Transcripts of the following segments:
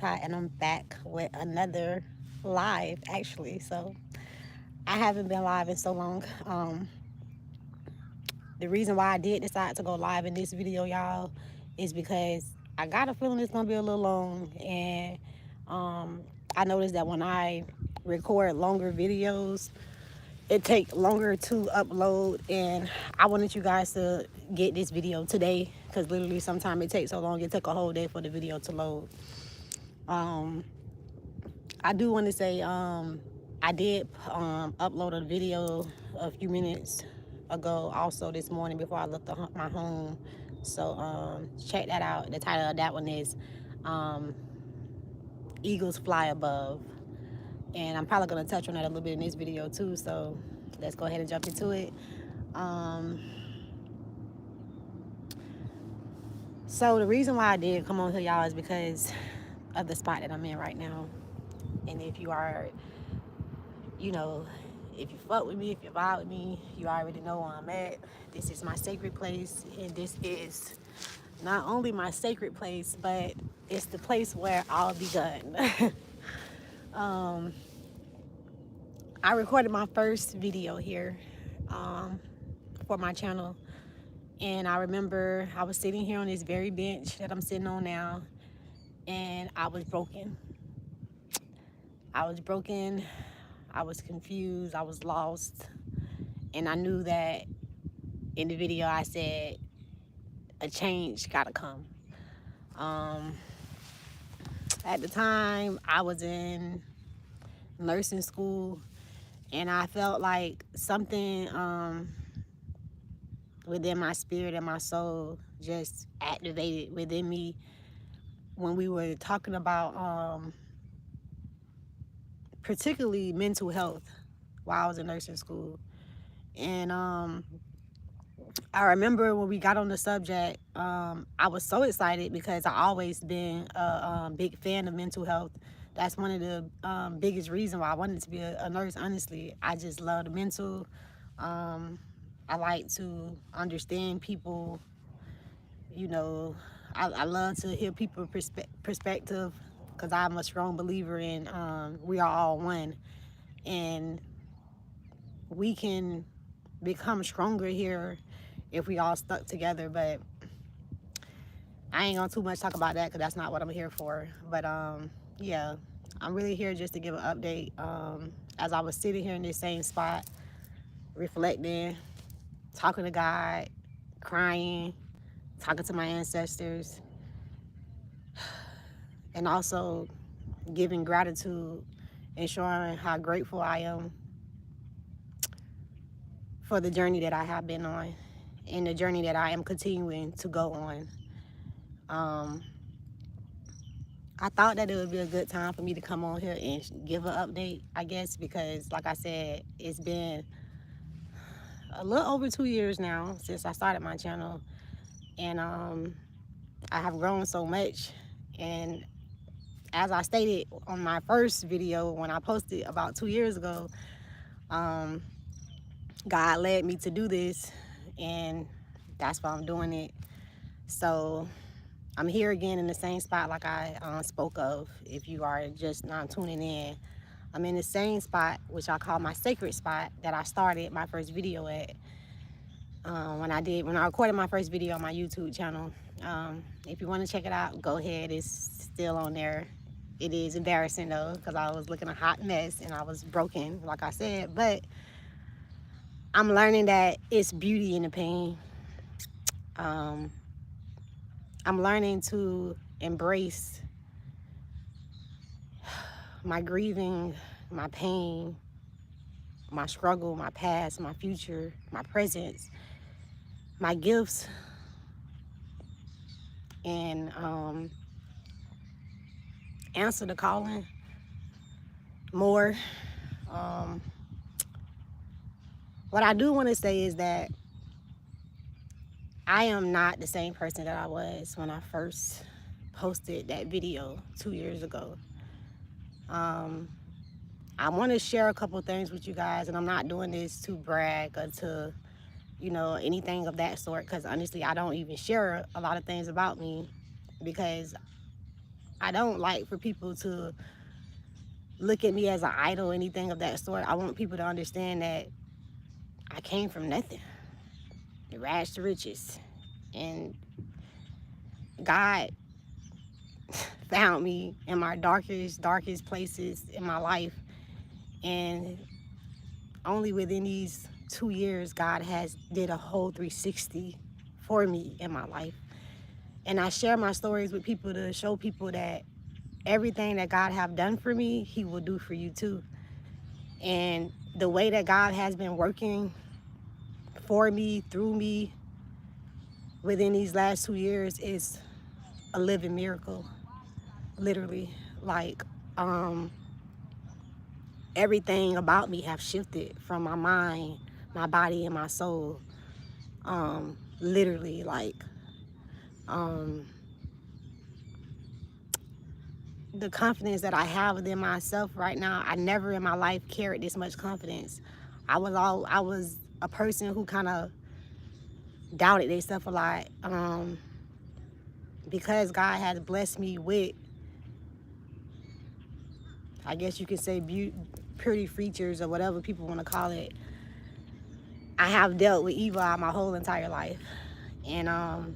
Ty, and I'm back with another live actually. So I haven't been live in so long. The reason why I did decide to go live in this video, y'all, is because I got a feeling it's gonna be a little long, and um, I noticed that when I record longer videos, it take longer to upload, and I wanted you guys to get this video today because literally sometimes it takes so long. It took a whole day for the video to load. Um, I do want to say I did upload a video a few minutes ago, also this morning before I left my home. So check that out. The title of that one is um, Eagles Fly Above. And I'm probably going to touch on that a little bit in this video too. So let's go ahead and jump into it. Um, so the reason why I did come on here, y'all, is because of the spot that I'm in right now. And if you are, you know, if you fuck with me, if you vibe with me, you already know where I'm at. This is my sacred place, and this is not only my sacred place, but it's the place where all begun. um, I recorded my first video here for my channel, and I remember I was sitting here on this very bench that I'm sitting on now, and I was broken. I was broken. I was confused. I was lost. And I knew that in the video I said, a change gotta come. Um, at the time, I was in nursing school, and I felt like something within my spirit and my soul just activated within me when we were talking about particularly mental health while I was in nursing school. And I remember when we got on the subject, I was so excited because I always been a big fan of mental health. That's one of the biggest reasons why I wanted to be a nurse, honestly. I just love the mental. I like to understand people, you know. I love to hear people's perspective because I'm a strong believer in we are all one. And we can become stronger here if we all stuck together. But I ain't gonna too much talk about that because that's not what I'm here for. But yeah, I'm really here just to give an update. As I was sitting here in this same spot, reflecting, talking to God, crying, talking to my ancestors, and also giving gratitude and showing how grateful I am for the journey that I have been on and the journey that I am continuing to go on. I thought that it would be a good time for me to come on here and give an update, I guess, because like I said, it's been a little over 2 years now since I started my channel, and I have grown so much. And as I stated on my first video when I posted about 2 years ago, um, God led me to do this, and that's why I'm doing it. So I'm here again in the same spot like I spoke of. If you are just not tuning in, I'm in the same spot, which I call my sacred spot, that I started my first video at. When I recorded my first video on my YouTube channel. If you want to check it out, go ahead. It's still on there. It is embarrassing though, because I was looking a hot mess and I was broken, like I said. But I'm learning that it's beauty in the pain. I'm learning to embrace my grieving, my pain, my struggle, my past, my future, my presence, my gifts, and answer the calling more. Um, what I do want to say is that I am not the same person that I was when I first posted that video 2 years ago. I want to share a couple things with you guys, and I'm not doing this to brag or to, anything of that sort, because honestly, I don't even share a lot of things about me because I don't like for people to look at me as an idol or anything of that sort. I want people to understand that I came from nothing, rags to riches. And God found me in my darkest places in my life. And only within these 2 years, God has did a whole 360 for me in my life. And I share my stories with people to show people that everything that God have done for me, he will do for you too. And the way that God has been working for me, through me, within these last 2 years is a living miracle, literally. Like, everything about me have shifted from my mind, my body, and my soul. Literally, like, the confidence that I have within myself right now, I never in my life carried this much confidence. I was a person who kind of doubted themselves a lot, because God has blessed me with, I guess you could say, pretty features or whatever people want to call it. I have dealt with evil my whole entire life, and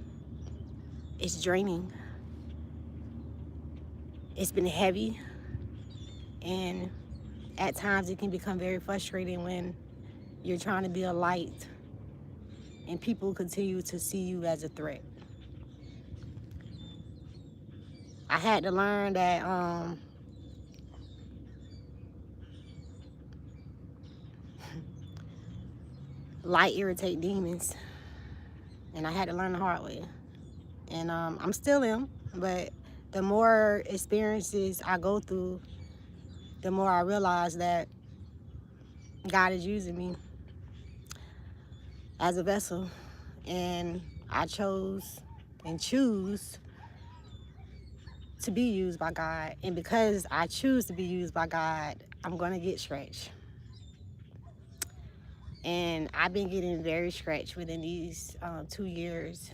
it's draining. It's been heavy, and at times it can become very frustrating when you're trying to be a light and people continue to see you as a threat. I had to learn that light irritate demons, and I had to learn the hard way. And I'm still in, but the more experiences I go through, the more I realize that God is using me as a vessel, and I chose and choose to be used by God. And because I choose to be used by God, I'm gonna get stretched. And I've been getting very stretched within these 2 years.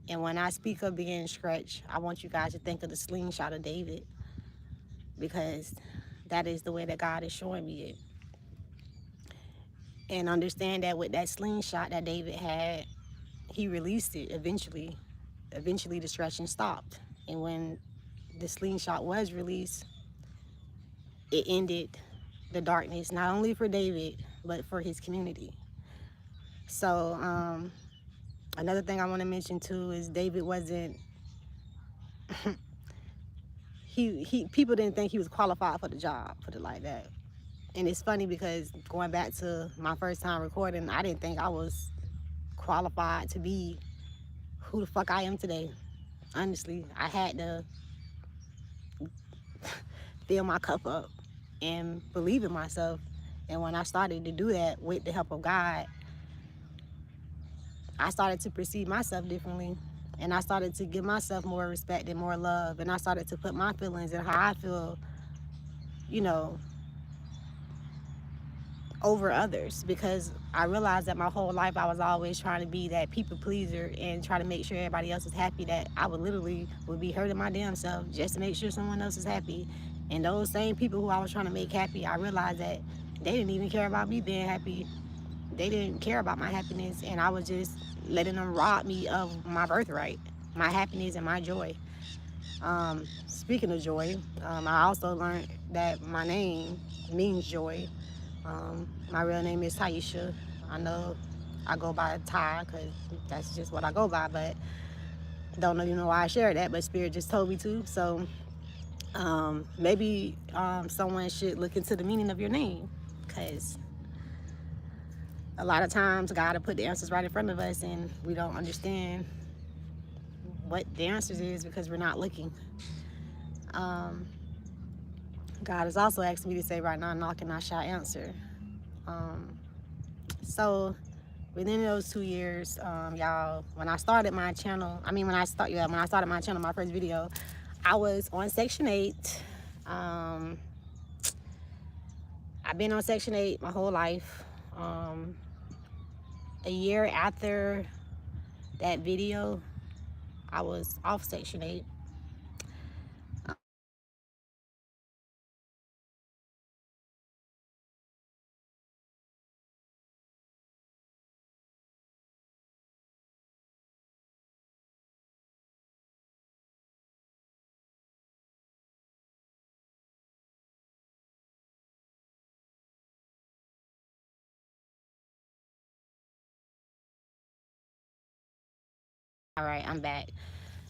And when I speak of being stretched, I want you guys to think of the slingshot of David, because that is the way that God is showing me it. And understand that with that slingshot that David had, he released it eventually. Eventually the stretching stopped. And when the slingshot was released, it ended the darkness, not only for David, but for his community. So another thing I want to mention too is David wasn't, people didn't think he was qualified for the job, put it like that. And it's funny because going back to my first time recording, I didn't think I was qualified to be who the fuck I am today. Honestly, I had to fill my cup up and believe in myself. And when I started to do that with the help of God, I started to perceive myself differently. And I started to give myself more respect and more love. And I started to put my feelings and how I feel, you know, over others, because I realized that my whole life I was always trying to be that people pleaser and try to make sure everybody else is happy, that I would be hurting my damn self just to make sure someone else is happy. And those same people who I was trying to make happy, I realized that they didn't even care about me being happy. They didn't care about my happiness, and I was just letting them rob me of my birthright, my happiness and my joy. Speaking of joy, I also learned that my name means joy. My real name is Taisha. I know I go by Ty because that's just what I go by, but don't even know why I shared that, but Spirit just told me to. So maybe someone should look into the meaning of your name, because a lot of times God will put the answers right in front of us and we don't understand what the answers is because we're not looking. God is also asking me to say right now, knock and I shall answer. So within those 2 years, y'all, when I started my channel, when I started my channel, my first video, I was on Section 8. I've been on Section 8 my whole life. A year after that video, I was off Section 8. All right, I'm back.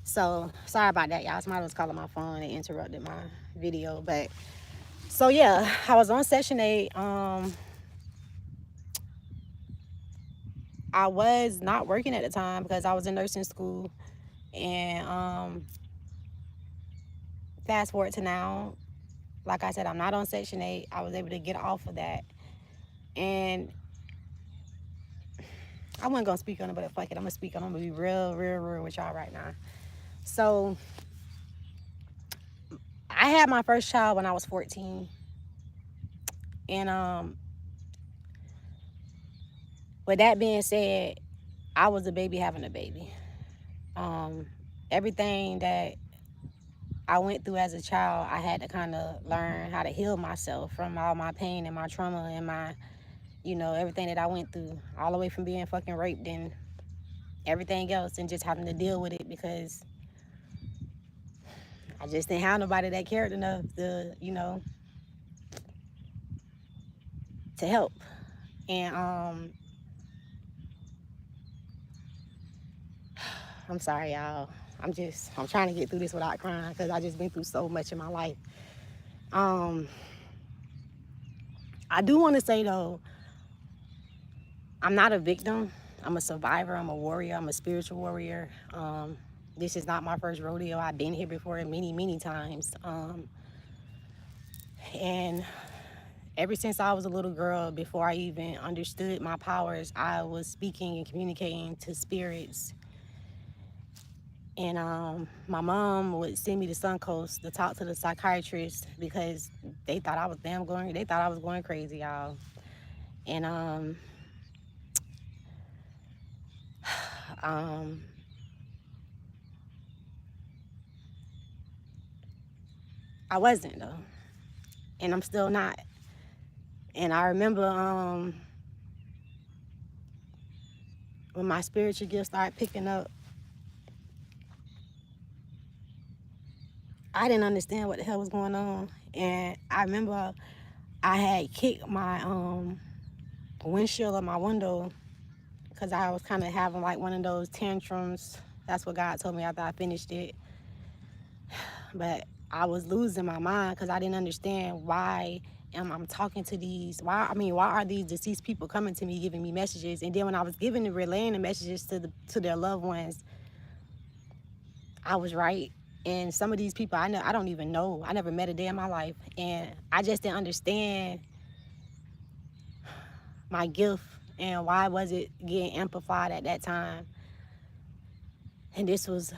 So sorry about that, y'all. Somebody was calling my phone and interrupted my video. But so yeah, I was on Section 8. I was not working at the time because I was in nursing school. And fast forward to now, like I said, I'm not on Section 8. I was able to get off of that. And I wasn't gonna speak on it, but fuck it, I'm gonna speak on it. I'm gonna be real with y'all right now. So I had my first child when I was 14. And with that being said, I was a baby having a baby. Everything that I went through as a child, I had to kind of learn how to heal myself from all my pain and my trauma and my, everything that I went through, all the way from being fucking raped and everything else, and just having to deal with it because I just didn't have nobody that cared enough to, to help. And I'm sorry, y'all. I'm trying to get through this without crying because I just been through so much in my life. I do want to say though, I'm not a victim. I'm a survivor. I'm a warrior. I'm a spiritual warrior. This is not my first rodeo. I've been here before many times. And ever since I was a little girl, before I even understood my powers, I was speaking and communicating to spirits. And my mom would send me to Suncoast to talk to the psychiatrist because they thought I was they thought I was going crazy, y'all. And I wasn't though, and I'm still not. And I remember when my spiritual gifts started picking up, I didn't understand what the hell was going on. And I remember I had kicked my windshield of my window because I was kind of having like one of those tantrums. That's what God told me after I finished it. But I was losing my mind because I didn't understand why am I talking to these, why are these deceased people coming to me giving me messages? And then when I was relaying the messages to their loved ones, I was right. And some of these people I don't even know. I never met a day in my life. And I just didn't understand my gift and why was it getting amplified at that time. And this was,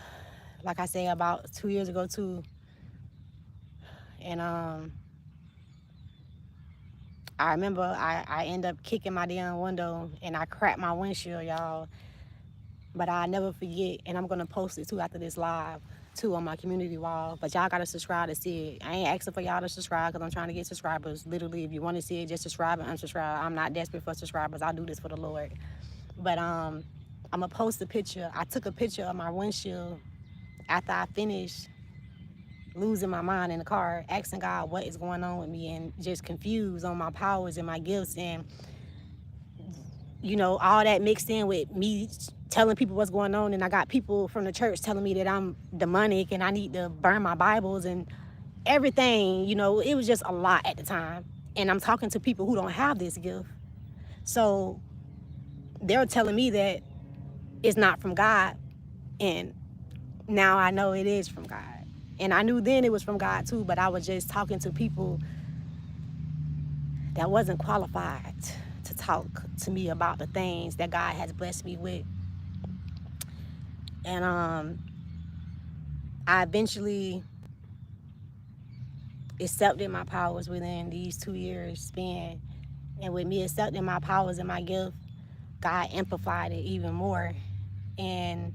like I say, about 2 years ago too. And I remember I ended up kicking my damn window and I cracked my windshield, y'all. But I'll never forget, and I'm gonna post it too after this live too on my community wall. But y'all gotta subscribe to see it. I ain't asking for y'all to subscribe because I'm trying to get subscribers. Literally, if you want to see it, just subscribe and unsubscribe. I'm not desperate for subscribers. I do this for the Lord. But I'm gonna post a picture. I took a picture of my windshield after I finished losing my mind in the car, asking God what is going on with me, and just confused on my powers and my gifts, and all that mixed in with me telling people what's going on. And I got people from the church telling me that I'm demonic and I need to burn my Bibles and everything. It was just a lot at the time. And I'm talking to people who don't have this gift. So they're telling me that it's not from God. And now I know it is from God. And I knew then it was from God too, but I was just talking to people that wasn't qualified to talk to me about the things that God has blessed me with. And I eventually accepted my powers within these 2 years span. And with me accepting my powers and my gift, God amplified it even more. And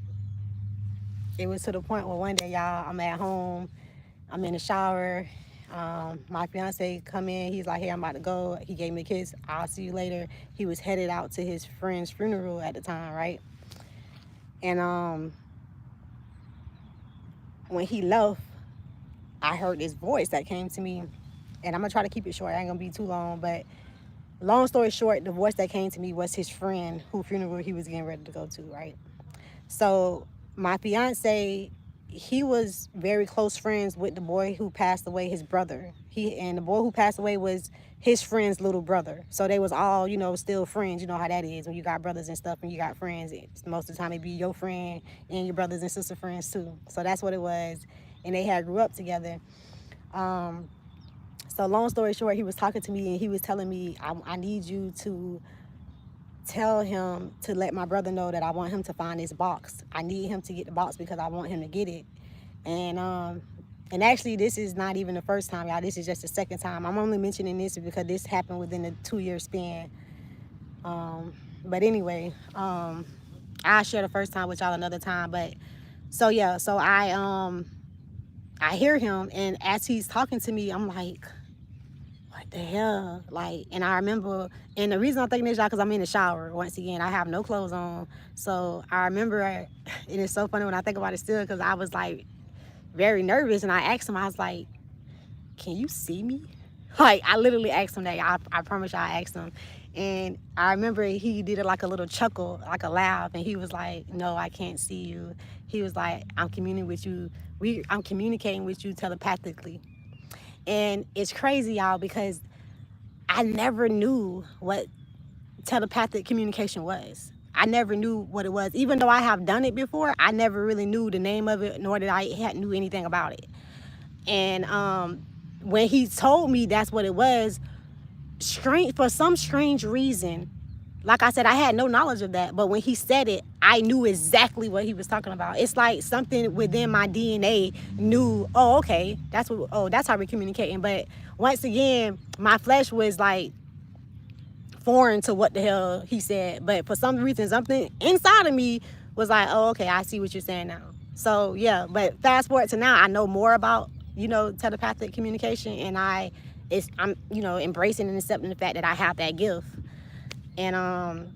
it was to the point where one day, y'all, I'm at home, I'm in the shower. My fiance come in. He's like, "Hey, I'm about to go." He gave me a kiss. "I'll see you later." He was headed out to his friend's funeral at the time, right? And when he left, I heard this voice that came to me, and I'm gonna try to keep it short. I ain't gonna be too long, but long story short, the voice that came to me was his friend whose funeral he was getting ready to go to, right? So my fiance, he was very close friends with the boy who passed away, his brother. And the boy who passed away was his friend's little brother. So they was all, still friends. You know how that is when you got brothers and stuff and you got friends. Most of the time it be your friend and your brothers and sister friends too. So that's what it was. And they had grew up together. Um, so long story short, he was talking to me and he was telling me, I need you to tell him to let my brother know that I want him to find this box. I need him to get the box because I want him to get it. And actually, this is not even the first time, y'all. This is just the second time. I'm only mentioning this because this happened within a 2-year span. But anyway, I'll share the first time with y'all another time. But so yeah, so I hear him, and as he's talking to me, I'm like, what the hell? Like, and I remember, and the reason I'm thinking this, y'all, because I'm in the shower. Once again, I have no clothes on. So I remember, and it's so funny when I think about it still, because I was like very nervous, and I asked him, I was like, can you see me? Like, I literally asked him that. I promise y'all, I asked him. And I remember he did it like a little chuckle, like a laugh, and he was like, no, I can't see you. He was like, I'm communicating with you. I'm communicating with you telepathically. And it's crazy, y'all, because I never knew what telepathic communication was. I never knew what it was. Even though I have done it before, I never really knew the name of it, nor did I knew anything about it. And when he told me that's what it was, for some strange reason, like I said, I had no knowledge of that. But when he said it, I knew exactly what he was talking about. It's like something within my DNA knew, oh, okay, that's how we're communicating. But once again, my flesh was like foreign to what the hell he said. But for some reason, something inside of me was like, oh, okay, I see what you're saying now. So yeah, but fast forward to now, I know more about, telepathic communication, and I'm embracing and accepting the fact that I have that gift. And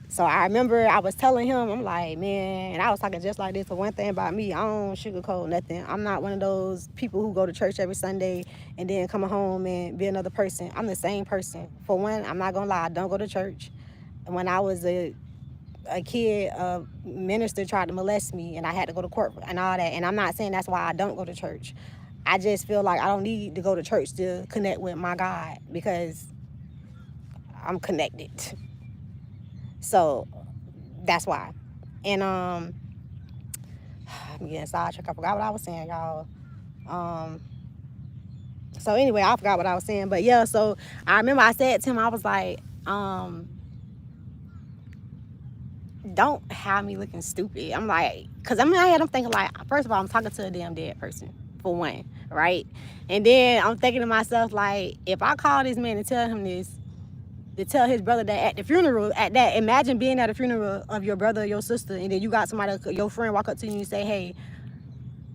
so I remember I was telling him, I'm like, man, and I was talking just like this. So one thing about me, I don't sugarcoat nothing. I'm not one of those people who go to church every Sunday and then come home and be another person. I'm the same person. For one, I'm not gonna lie, I don't go to church. When I was a kid, a minister tried to molest me and I had to go to court and all that. And I'm not saying that's why I don't go to church. I just feel like I don't need to go to church to connect with my God because I'm connected. So that's why. And I'm getting sidetracked. I forgot what I was saying, y'all. So anyway, I forgot what I was saying. But yeah, so I remember I said to him, I was like, don't have me looking stupid. I'm like, because I'm in my head, I'm thinking like, first of all, I'm talking to a damn dead person, for one, right? And then I'm thinking to myself, like, if I call this man and tell him this, to tell his brother that at the funeral, imagine being at a funeral of your brother or your sister, and then you got somebody, your friend, walk up to you and say, hey,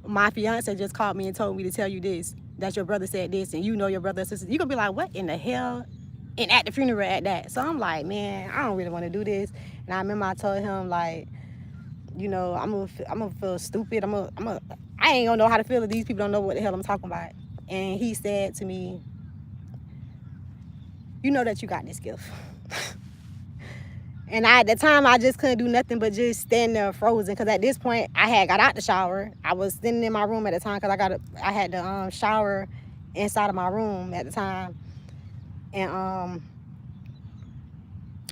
my fiance just called me and told me to tell you this, that your brother said this, and you know your brother and sister. You're going to be like, what in the hell? And at the funeral at that. So I'm like, man, I don't really want to do this. And I remember I told him, like, I'm gonna feel stupid. I ain't gonna know how to feel if these people don't know what the hell I'm talking about. And he said to me, you know that you got this gift. And at the time, I just couldn't do nothing but just stand there frozen. Because at this point, I had got out the shower. I was sitting in my room at the time because I had the shower inside of my room at the time. And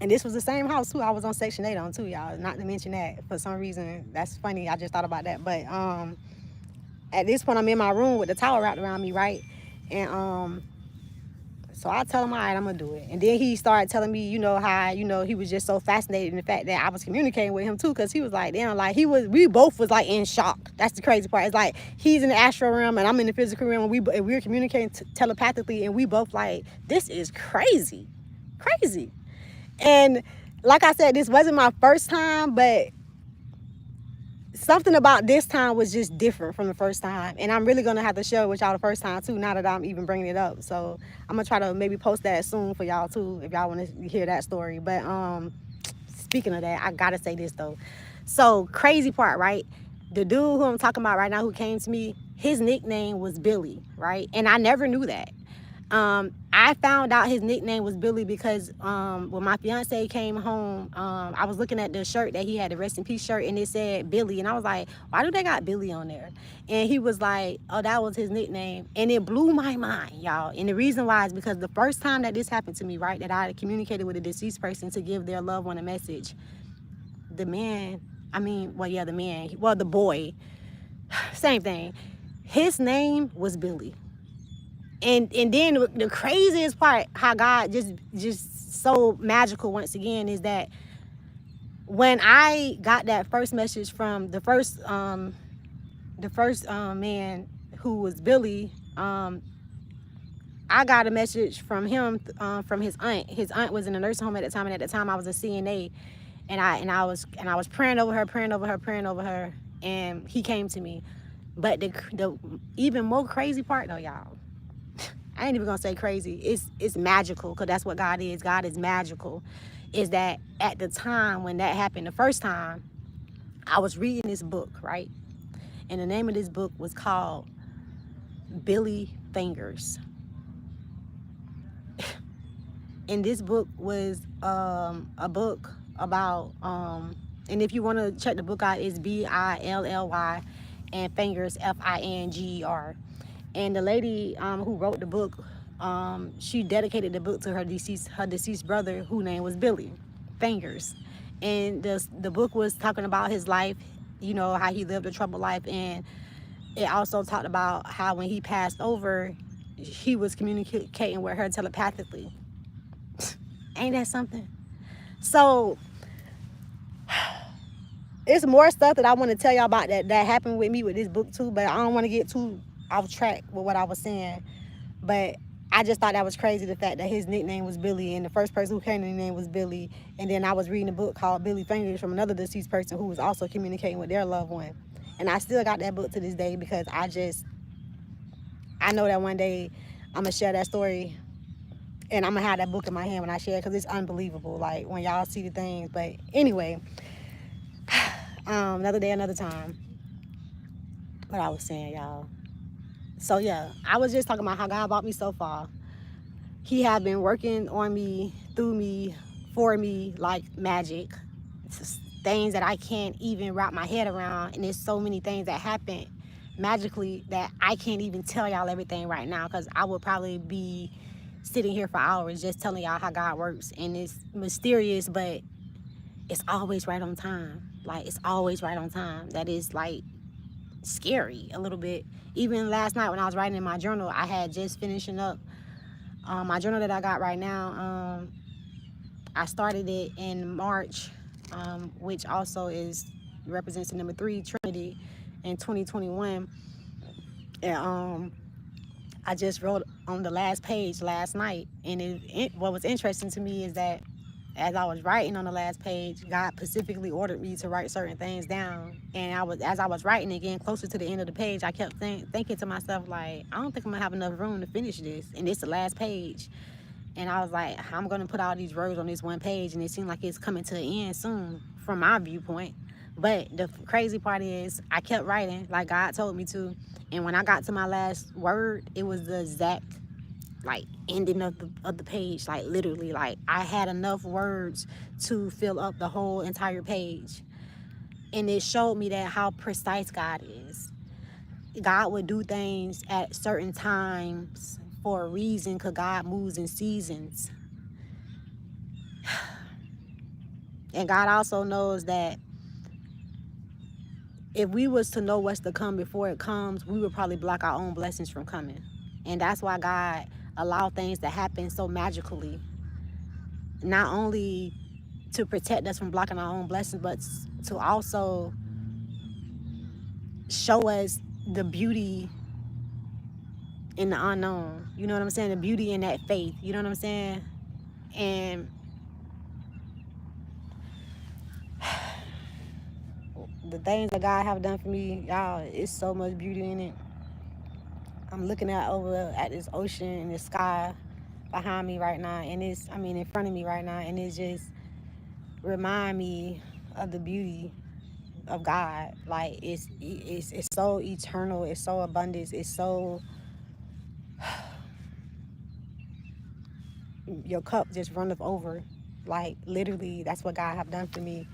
this was the same house, too. I was on Section 8 on, too, y'all. Not to mention that. For some reason, that's funny. I just thought about that. But at this point, I'm in my room with the towel wrapped around me, right? And so I tell him, all right, I'm going to do it. And then he started telling me, how, he was just so fascinated in the fact that I was communicating with him, too, because he was like, damn, like, we both was, like, in shock. That's the crazy part. It's like, he's in the astral realm, and I'm in the physical realm, and we're communicating telepathically, and we both like, this is crazy. Crazy. And like I said, this wasn't my first time, but something about this time was just different from the first time. And I'm really going to have to share it with y'all the first time, too, now that I'm even bringing it up. So I'm going to try to maybe post that soon for y'all, too, if y'all want to hear that story. But speaking of that, I got to say this, though. So crazy part, right? The dude who I'm talking about right now who came to me, his nickname was Billy, right? And I never knew that. I found out his nickname was Billy because when my fiance came home, I was looking at the shirt that he had, the rest in peace shirt, and it said Billy. And I was like, why do they got Billy on there? And he was like, oh, that was his nickname. And it blew my mind, y'all. And the reason why is because the first time that this happened to me, right, that I communicated with a deceased person to give their loved one a message, the boy, same thing. His name was Billy. And then the craziest part, how God just so magical once again, is that when I got that first message from the first man who was Billy, I got a message from him from his aunt. His aunt was in a nursing home at the time, and at the time I was a CNA, and I was praying over her, and he came to me. But the even more crazy part, though, y'all, I ain't even gonna say crazy. It's magical, because that's what God is. God is magical. Is that at the time when that happened the first time, I was reading this book, right? And the name of this book was called Billy Fingers. And this book was a book about, and if you want to check the book out, it's Billy and Fingers Finger. And the lady who wrote the book, she dedicated the book to her deceased brother, whose name was Billy Fingers. And the book was talking about his life, you know, how he lived a troubled life. And it also talked about how when he passed over, he was communicating with her telepathically. Ain't that something? So it's more stuff that I want to tell y'all about that happened with me with this book too, but I don't want to get too off track with what I was saying. But I just thought that was crazy, the fact that his nickname was Billy, and the first person who came to the name was Billy. And then I was reading a book called Billy Fingers from another deceased person who was also communicating with their loved one. And I still got that book to this day, because I know that one day I'm gonna share that story, and I'm gonna have that book in my hand when I share it, because it's unbelievable, like when y'all see the things. But anyway, another day, another time. What I was saying, y'all. So yeah, I was just talking about how God brought me so far. He had been working on me, through me, for me, like magic. It's things that I can't even wrap my head around. And there's so many things that happen magically that I can't even tell y'all everything right now, because I would probably be sitting here for hours just telling y'all how God works. And it's mysterious, but it's always right on time. Like, it's always right on time. That is, like, scary a little bit. Even last night when I was writing in my journal, I had just finishing up my journal that I got right now. I started it in March, which also represents the number 3 Trinity in 2021. And I just wrote on the last page last night. And what was interesting to me is that as I was writing on the last page, God specifically ordered me to write certain things down. And as I was writing again, closer to the end of the page, I kept thinking to myself, like, I don't think I'm gonna have enough room to finish this. And it's the last page. And I was like, I'm gonna put all these words on this one page, and it seemed like it's coming to an end soon from my viewpoint. But the crazy part is I kept writing like God told me to. And when I got to my last word, it was the exact, like, ending of the page. Like, literally, like, I had enough words to fill up the whole entire page. And it showed me that how precise God is. God would do things at certain times for a reason, because God moves in seasons. And God also knows that if we was to know what's to come before it comes, we would probably block our own blessings from coming. And that's why God allowed things to happen so magically. Not only to protect us from blocking our own blessings, but to also show us the beauty in the unknown. You know what I'm saying? The beauty in that faith. You know what I'm saying? And the things that God have done for me, y'all, it's so much beauty in it. I'm looking out over at this ocean and the sky behind me right now, and in front of me right now, and it just remind me of the beauty of God. Like it's so eternal, it's so abundant, it's so your cup just runneth over. Like literally, that's what God have done for me.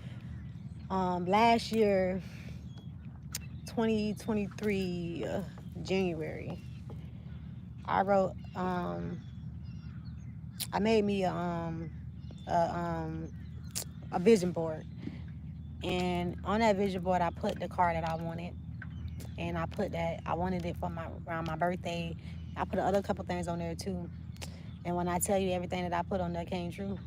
Last year, 2023, January, I wrote. I made me a vision board, and on that vision board, I put the car that I wanted, and I put that I wanted it for around my birthday. I put other couple things on there too, and when I tell you everything that I put on there came true.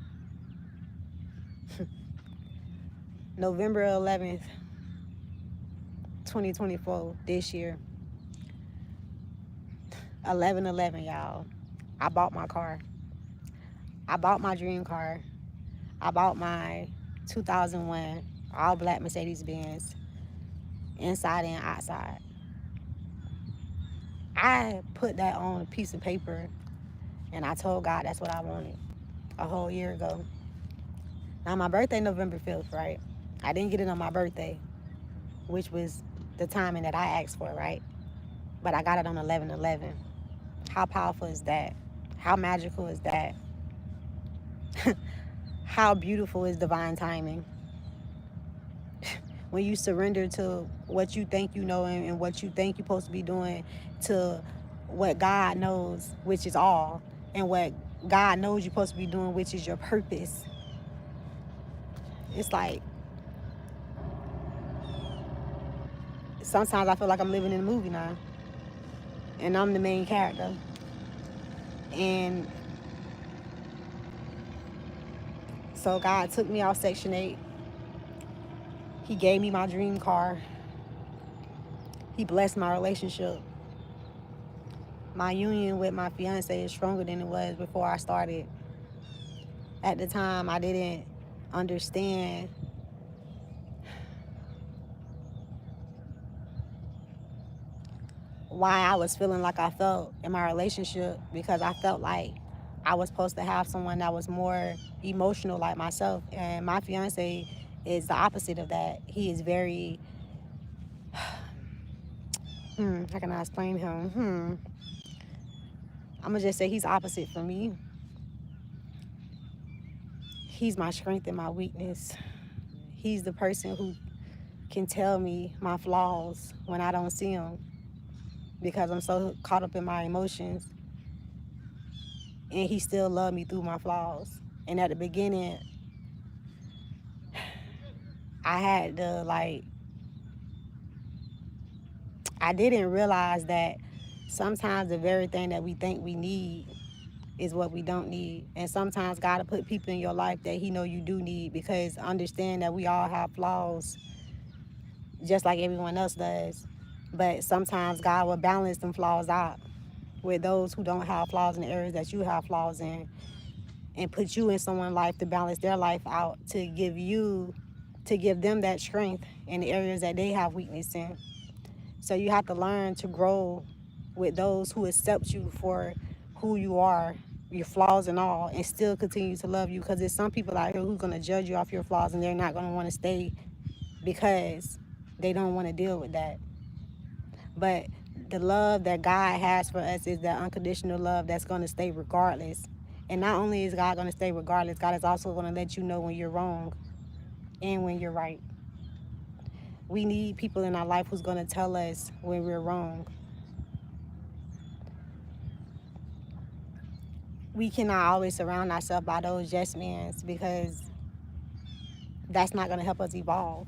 November 11th, 2024, this year, 11/11, y'all. I bought my car. I bought my dream car. I bought my 2001 all black Mercedes Benz, inside and outside. I put that on a piece of paper and I told God that's what I wanted a whole year ago. Now, my birthday, November 5th, right? I didn't get it on my birthday, which was the timing that I asked for, right? But I got it on 11/11. How powerful is that? How magical is that? How beautiful is divine timing? When you surrender to what you think you know and what you think you're supposed to be doing to what God knows, which is all, and what God knows you're supposed to be doing, which is your purpose. It's like sometimes I feel like I'm living in a movie now, and I'm the main character. And so God took me out Section 8. He gave me my dream car. He blessed my relationship. My union with my fiance is stronger than it was before I started. At the time, I didn't understand why I was feeling like I felt in my relationship, because I felt like I was supposed to have someone that was more emotional like myself. And my fiance is the opposite of that. He is very, how can I explain him? I'm going to just say he's opposite for me. He's my strength and my weakness. He's the person who can tell me my flaws when I don't see them because I'm so caught up in my emotions. And he still loved me through my flaws. And at the beginning, I had to I didn't realize that sometimes the very thing that we think we need is what we don't need. And sometimes God will put people in your life that he know you do need, because understand that we all have flaws just like everyone else does. But sometimes God will balance them flaws out with those who don't have flaws in the areas that you have flaws in, and put you in someone's life to balance their life out, to give them that strength in the areas that they have weakness in. So you have to learn to grow with those who accept you for who you are, your flaws and all, and still continue to love you. Because there's some people out here who's going to judge you off your flaws, and they're not going to want to stay because they don't want to deal with that. But the love that God has for us is that unconditional love that's going to stay regardless. And not only is God going to stay regardless, God is also going to let you know when you're wrong and when you're right. We need people in our life who's going to tell us when we're wrong. We cannot always surround ourselves by those yes men, because that's not going to help us evolve.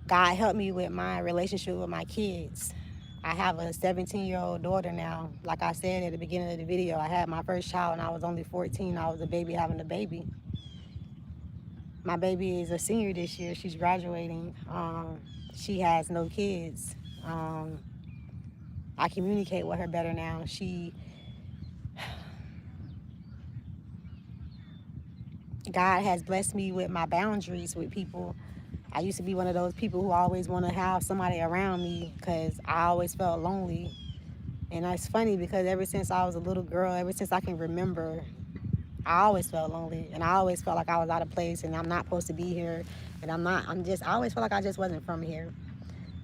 God helped me with my relationship with my kids. I have a 17-year-old daughter now. Like I said at the beginning of the video, I had my first child when I was only 14. I was a baby having a baby. My baby is a senior this year. She's graduating. She has no kids. I communicate with her better now. God has blessed me with my boundaries with people, I used to be one of those people who always want to have somebody around me because I always felt lonely. And it's funny because ever since I was a little girl, ever since I can remember, I always felt lonely, and I always felt like I was out of place and I'm not supposed to be here, and I always felt like I just wasn't from here.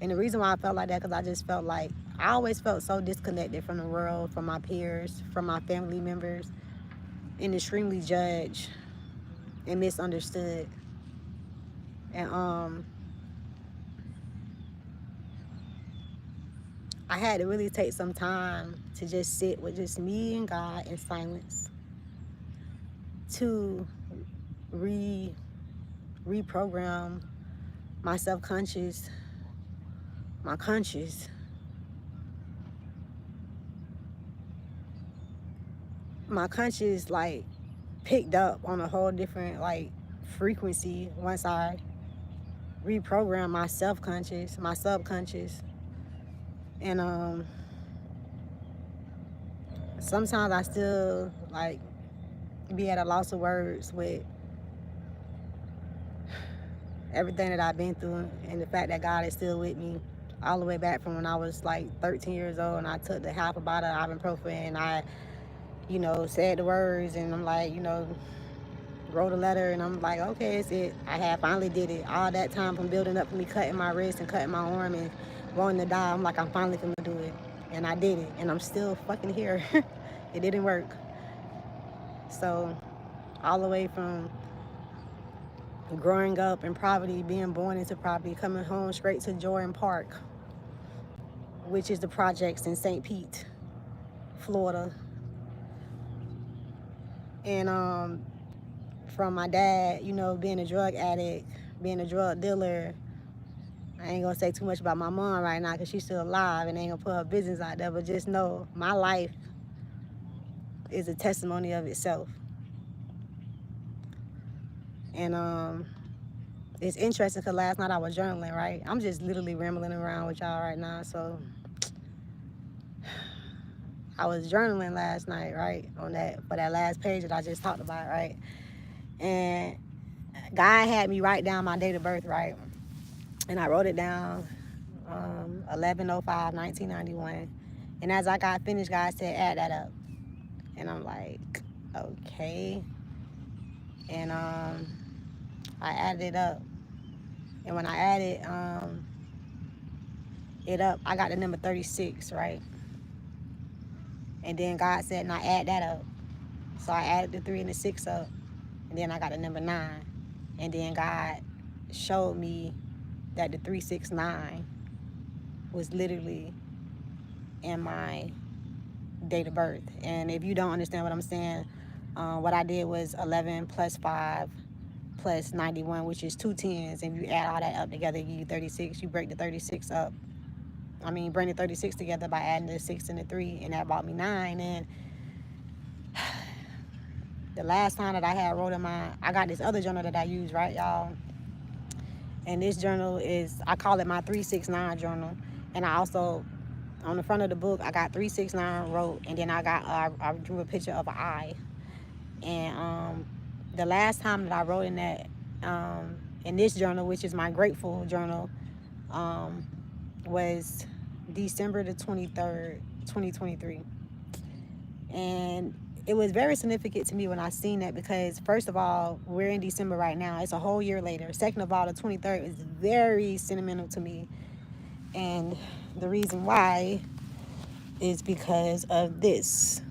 And the reason why I felt like that, because I just felt like, I always felt so disconnected from the world, from my peers, from my family members, and extremely judged and misunderstood. And I had to really take some time to just sit with just me and God in silence to reprogram my subconscious, my conscious, like picked up on a whole different like frequency once I reprogrammed my self-conscious, my subconscious. And sometimes I still like be at a loss of words with everything that I've been through, and the fact that God is still with me all the way back from when I was like 13 years old, and I took the half a bottle of ibuprofen, and I, said the words, and I'm like, wrote a letter, and I'm like, okay, it's it. I had finally did it. All that time from building up for me cutting my wrist and cutting my arm and wanting to die, I'm like, I'm finally gonna do it. And I did it, and I'm still fucking here. It didn't work. So all the way from growing up in poverty, being born into poverty, coming home straight to Jordan Park, which is the projects in St. Pete, Florida. And from my dad, being a drug addict, being a drug dealer. I ain't gonna say too much about my mom right now because she's still alive and ain't gonna put her business out there, but just know my life is a testimony of itself. And it's interesting because last night I was journaling, right? I'm just literally rambling around with y'all right now. So I was journaling last night, right? For that last page that I just talked about, right? And God had me write down my date of birth, right? And I wrote it down 11/05/1991. And as I got finished, God said, add that up. And I'm like, okay. And I added it up. And when I added it up, I got the number 36, right? And then God said, now add that up. So I added the 3 and the 6 up. And then I got the number 9. And then God showed me that the 369 was literally in my date of birth. And if you don't understand what I'm saying, what I did was 11 plus 5 plus 91, which is 2 10s. And if you add all that up together, you give you 36. You break the 36 up. Bring the 36 together by adding the 6 and the 3, and that brought me 9. And the last time that I had wrote in I got this other journal that I use, right, y'all? And this journal I call it my 369 journal. And I also, on the front of the book, I got 369 wrote, and then I drew a picture of an eye. And the last time that I wrote in this journal, which is my grateful journal, was December the 23rd, 2023. And it was very significant to me when I seen that because, first of all, we're in December right now. It's a whole year later. Second of all, the 23rd is very sentimental to me. And the reason why is because of this.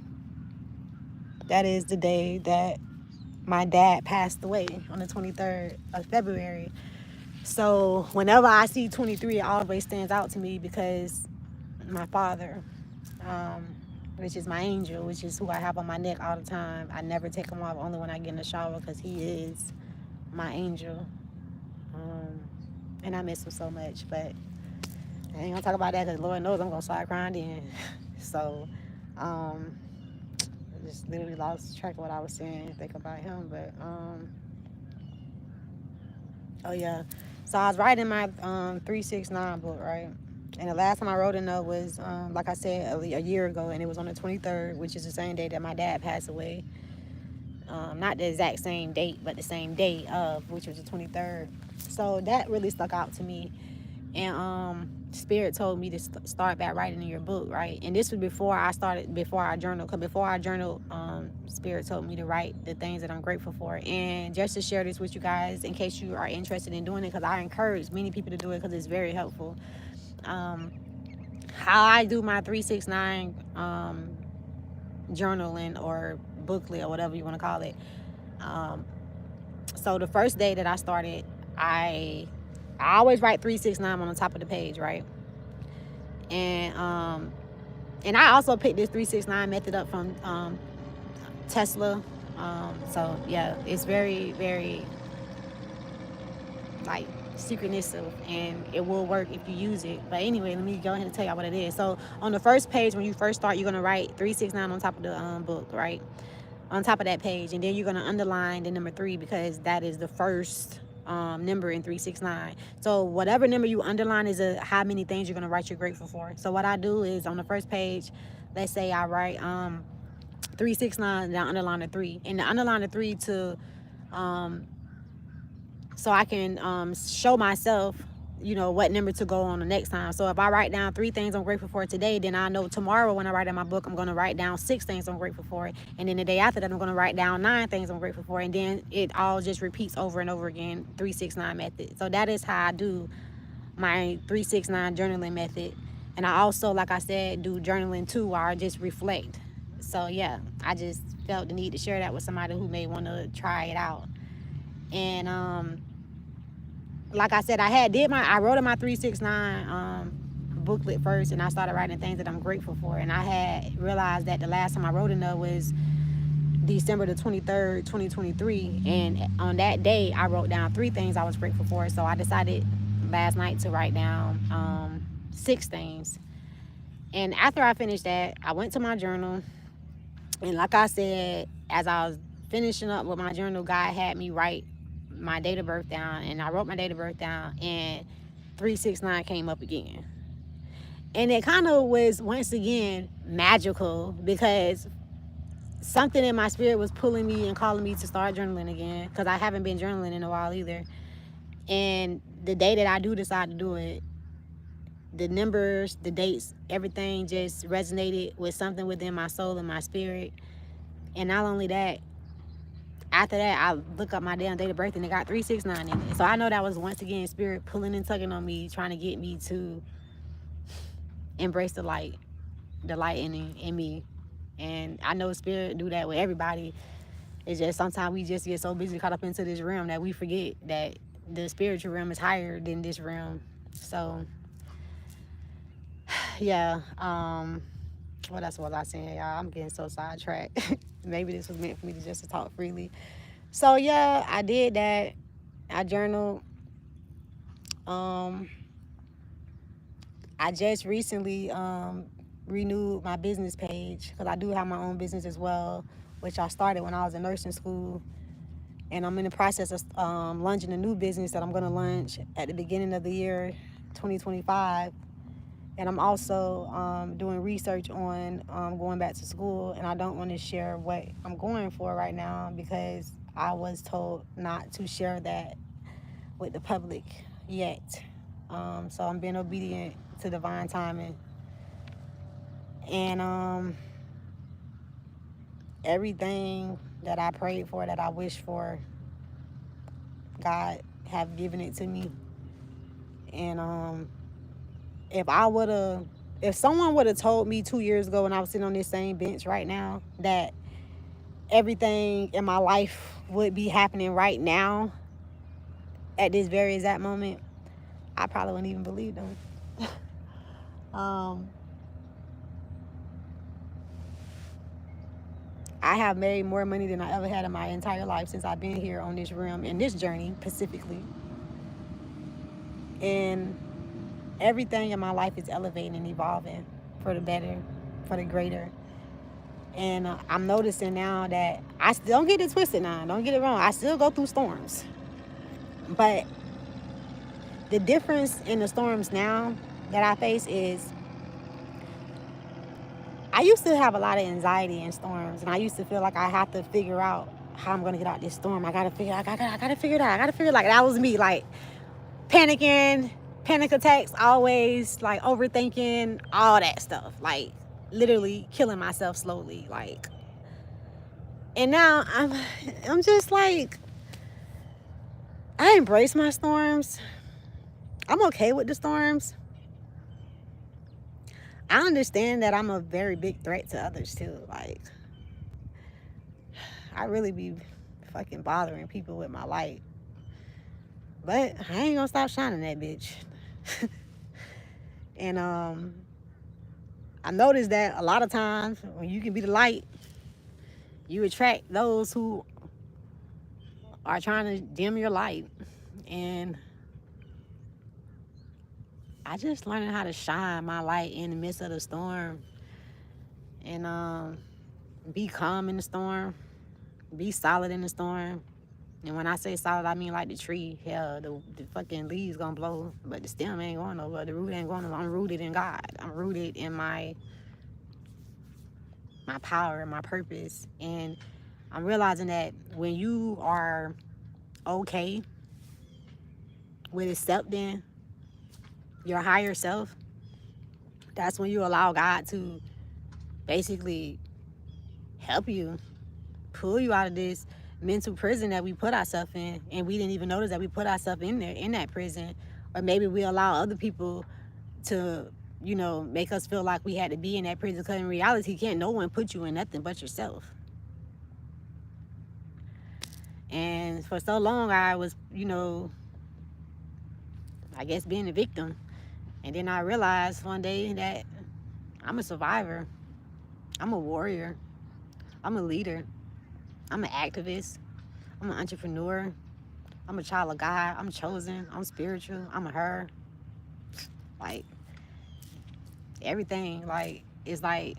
That is the day that my dad passed away, on the 23rd of February. So whenever I see 23, it always stands out to me because my father, which is my angel, which is who I have on my neck all the time. I never take him off, only when I get in the shower, because he is my angel. And I miss him so much, but I ain't gonna talk about that because Lord knows I'm gonna start crying then. So I just literally lost track of what I was saying, think about him. But oh yeah, so I was writing my 369 book, right? And the last time I wrote a note was, like I said, a year ago, and it was on the 23rd, which is the same day that my dad passed away. not the exact same date, but the same day of, which was the 23rd. So that really stuck out to me. And Spirit told me to start back writing in your book, right? And this was before I journal. Because before I journal, Spirit told me to write the things that I'm grateful for. And just to share this with you guys, in case you are interested in doing it, because I encourage many people to do it because it's very helpful. How I do my 369 journaling or booklet or whatever you want to call it. So the first day that I started, I always write 369 on the top of the page, right? And I also picked this 369 method up from Tesla. So yeah, it's very, very like synchronistic, and it will work if you use it. But anyway, let me go ahead and tell y'all what it is. So on the first page, when you first start, you're gonna write 369 on top of the book, right? On top of that page, and then you're gonna underline the number 3 because that is the first number in 369. So whatever number you underline is how many things you're gonna write you're grateful for. So what I do is on the first page, let's say I write 369, and I underline the 3, and the underline the 3 to so I can show myself, you know, what number to go on the next time. So if I write down 3 things I'm grateful for today, then I know tomorrow when I write in my book, I'm going to write down 6 things I'm grateful for. And then the day after that, I'm going to write down 9 things I'm grateful for. And then it all just repeats over and over again, 369 method. So that is how I do my 369 journaling method. And I also, like I said, do journaling too, where I just reflect. So yeah, I just felt the need to share that with somebody who may want to try it out. And like I said, I wrote in my 369 booklet first, and I started writing things that I'm grateful for. And I had realized that the last time I wrote in there was December the 23rd, 2023. And on that day, I wrote down 3 things I was grateful for. So I decided last night to write down 6 things. And after I finished that, I went to my journal. And like I said, as I was finishing up with my journal, God had me write my date of birth down, and I wrote my date of birth down, and 369 came up again. And it kind of was, once again, magical, because something in my spirit was pulling me and calling me to start journaling again, because I haven't been journaling in a while either. And the day that I do decide to do it, the numbers, the dates, everything just resonated with something within my soul and my spirit. And not only that, after that, I look up my damn date of birth, and it got 369 in it. So I know that was, once again, Spirit pulling and tugging on me, trying to get me to embrace the light in me. And I know Spirit do that with everybody. It's just sometimes we just get so busy caught up into this realm that we forget that the spiritual realm is higher than this realm. So yeah, what else was I saying, y'all? I'm getting so sidetracked. Maybe this was meant for me to talk freely. So yeah, I did that. I journaled. I just recently renewed my business page, because I do have my own business as well, which I started when I was in nursing school. And I'm in the process of launching a new business that I'm going to launch at the beginning of the year 2025. And I'm also doing research on going back to school. And I don't want to share what I'm going for right now, because I was told not to share that with the public yet. So I'm being obedient to divine timing. And everything that I prayed for, that I wished for, God have given it to me. And if someone would have told me 2 years ago when I was sitting on this same bench right now that everything in my life would be happening right now at this very exact moment, I probably wouldn't even believe them. I have made more money than I ever had in my entire life since I've been here on this realm, in this journey specifically. And everything in my life is elevating and evolving for the better, for the greater. And I'm noticing now that I still, don't get it twisted now, don't get it wrong, I still go through storms. But the difference in the storms now that I face is, I used to have a lot of anxiety in storms, and I used to feel like I have to figure out how I'm gonna get out this storm. I gotta figure it out. I gotta figure it out. I gotta figure it out. Like, that was me, like panicking, panic attacks, always like overthinking, all that stuff. Like literally killing myself slowly. Like, and now I'm just like, I embrace my storms. I'm okay with the storms. I understand that I'm a very big threat to others too. Like, I really be fucking bothering people with my light. But I ain't gonna stop shining that bitch. And I noticed that a lot of times when you can be the light, you attract those who are trying to dim your light. And I just learning how to shine my light in the midst of the storm. And be calm in the storm. Be solid in the storm. And when I say solid, I mean like the tree. Hell, the fucking leaves gonna blow, but the stem ain't going nowhere. The root ain't going nowhere. I'm rooted in God. I'm rooted in my power and my purpose. And I'm realizing that when you are okay with accepting your higher self, that's when you allow God to basically help you, pull you out of this mental prison that we put ourselves in, and we didn't even notice that we put ourselves in there, in that prison. Or maybe we allow other people to, you know, make us feel like we had to be in that prison, because in reality, can't no one put you in nothing but yourself. And for so long, I was, you know, I guess being a victim. And then I realized one day that I'm a survivor. I'm a warrior. I'm a leader. I'm an activist. I'm an entrepreneur. I'm a child of God. I'm chosen. I'm spiritual. I'm a her. Like, everything, like, it's like,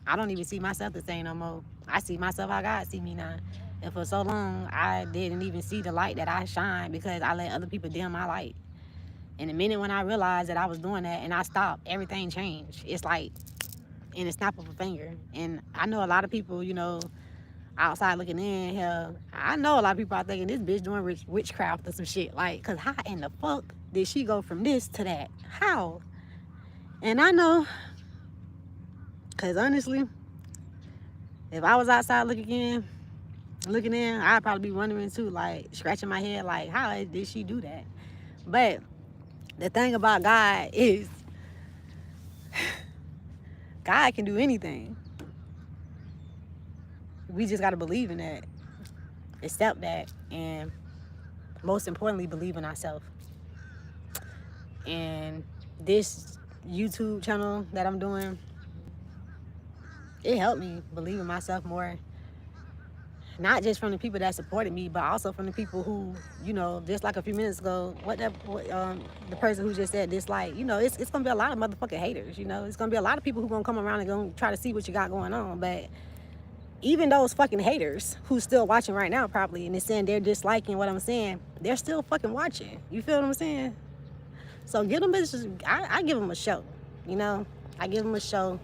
I don't even see myself the same no more. I see myself how God see me now. And for so long, I didn't even see the light that I shine because I let other people dim my light. And the minute when I realized that I was doing that and I stopped, everything changed. It's like in a snap of a finger. And I know a lot of people, you know, outside looking in, hell, I know a lot of people are thinking this bitch doing witchcraft or some shit. Like, cause how in the fuck did she go from this to that? How? And I know, cause honestly, if I was outside looking in, I'd probably be wondering too, like scratching my head, like how did she do that? But the thing about God is, God can do anything. We just gotta believe in that, accept that, and most importantly, believe in ourselves. And this YouTube channel that I'm doing, it helped me believe in myself more. Not just from the people that supported me, but also from the people who, you know, just like a few minutes ago, the person who just said this, like, you know, it's gonna be a lot of motherfucking haters, you know. It's gonna be a lot of people who gonna come around and gonna try to see what you got going on. But even those fucking haters who's still watching right now probably, and they're saying they're disliking what I'm saying, they're still fucking watching. You feel what I'm saying? So give them bitches, I give them a show, you know. I give them a show.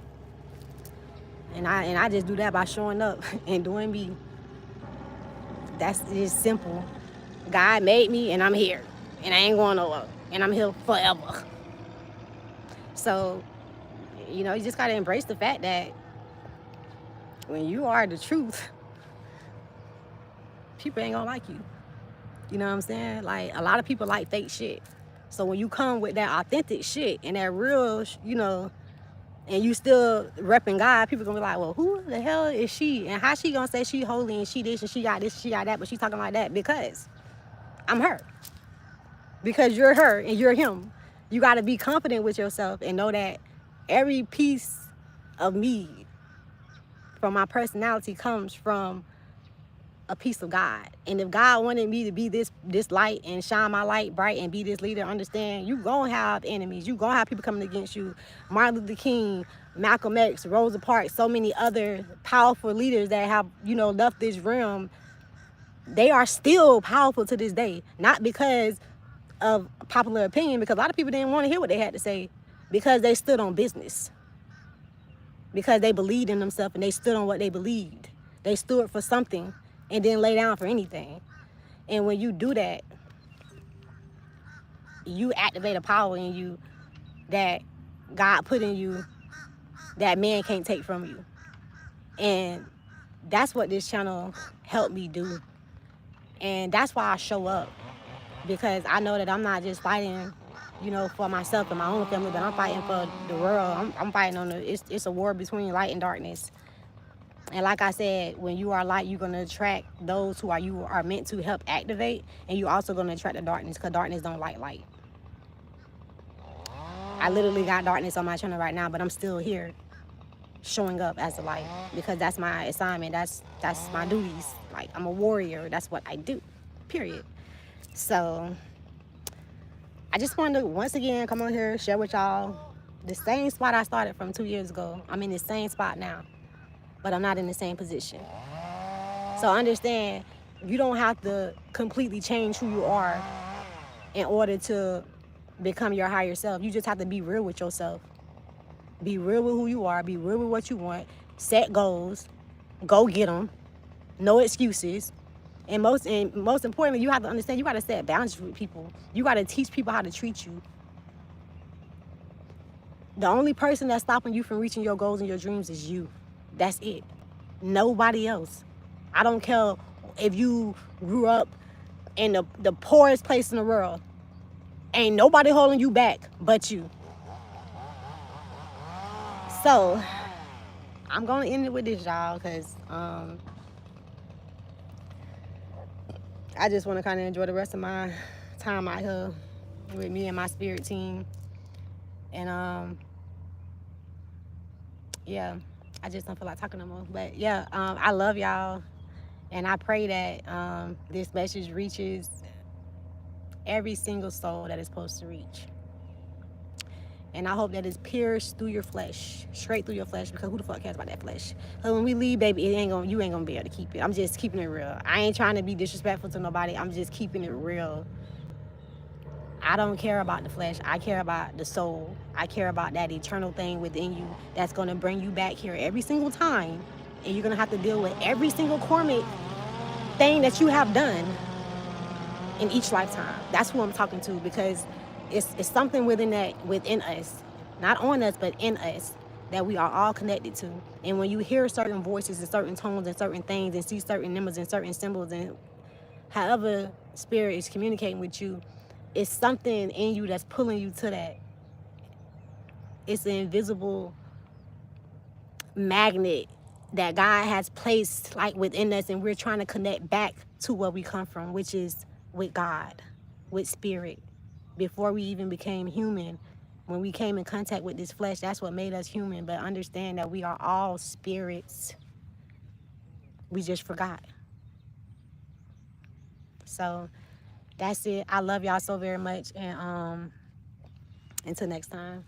And I just do that by showing up and doing me. That's just simple. God made me and I'm here. And I ain't going nowhere. And I'm here forever. So, you know, you just gotta embrace the fact that when you are the truth, people ain't gonna like you. You know what I'm saying? Like, a lot of people like fake shit. So when you come with that authentic shit and that real, you know, and you still repping God, people gonna be like, well, who the hell is she? And how she gonna say she holy and she this and she got this and she got that, but she talking like that? Because I'm her. Because you're her and you're him. You gotta be confident with yourself and know that every piece of me from my personality comes from a piece of God. And if God wanted me to be this light and shine my light bright and be this leader, understand you gonna have enemies. You gonna have people coming against you. Martin Luther King, Malcolm X, Rosa Parks, so many other powerful leaders that have, you know, left this realm. They are still powerful to this day. Not because of popular opinion, because a lot of people didn't want to hear what they had to say, because they stood on business. Because they believed in themselves and they stood on what they believed. They stood for something and didn't lay down for anything. And when you do that, you activate a power in you that God put in you that man can't take from you. And that's what this channel helped me do. And that's why I show up, because I know that I'm not just fighting, for myself and my own family, but I'm fighting for the world. I'm fighting on it's a war between light and darkness. And like I said, when you are light, you're going to attract those who you are meant to help activate, and you're also going to attract the darkness, because darkness don't like light. I literally got darkness on my channel right now, but I'm still here showing up as a light, because that's my assignment. That's my duties. Like, I'm a warrior. That's what I do, period. So I just wanted to once again come on here, share with y'all the same spot I started from 2 years ago. I'm in the same spot now, but I'm not in the same position. So understand, you don't have to completely change who you are in order to become your higher self. You just have to be real with yourself. Be real with who you are. Be real with what you want. Set goals. Go get them. No excuses. And most importantly, you have to understand, you got to set boundaries with people. You got to teach people how to treat you. The only person that's stopping you from reaching your goals and your dreams is you. That's it. Nobody else. I don't care if you grew up in the poorest place in the world. Ain't nobody holding you back but you. So I'm going to end it with this, y'all, because I just want to kind of enjoy the rest of my time out here with me and my spirit team. And yeah, I just don't feel like talking no more. But yeah, I love y'all, and I pray that this message reaches every single soul that it's supposed to reach. And I hope that it's pierced through your flesh, straight through your flesh, because who the fuck cares about that flesh? Because when we leave, baby, you ain't gonna be able to keep it. I'm just keeping it real. I ain't trying to be disrespectful to nobody. I'm just keeping it real. I don't care about the flesh. I care about the soul. I care about that eternal thing within you that's gonna bring you back here every single time. And you're gonna have to deal with every single karmic thing that you have done in each lifetime. That's who I'm talking to, because it's something within us, not on us, but in us, that we are all connected to. And when you hear certain voices and certain tones and certain things and see certain numbers and certain symbols, and however spirit is communicating with you, it's something in you that's pulling you to that. It's an invisible magnet that God has placed like within us, and we're trying to connect back to where we come from, which is with God, with spirit. Before we even became human, when we came in contact with this flesh, that's what made us human. But understand that we are all spirits. We just forgot. So that's it. I love y'all so very much, and until next time.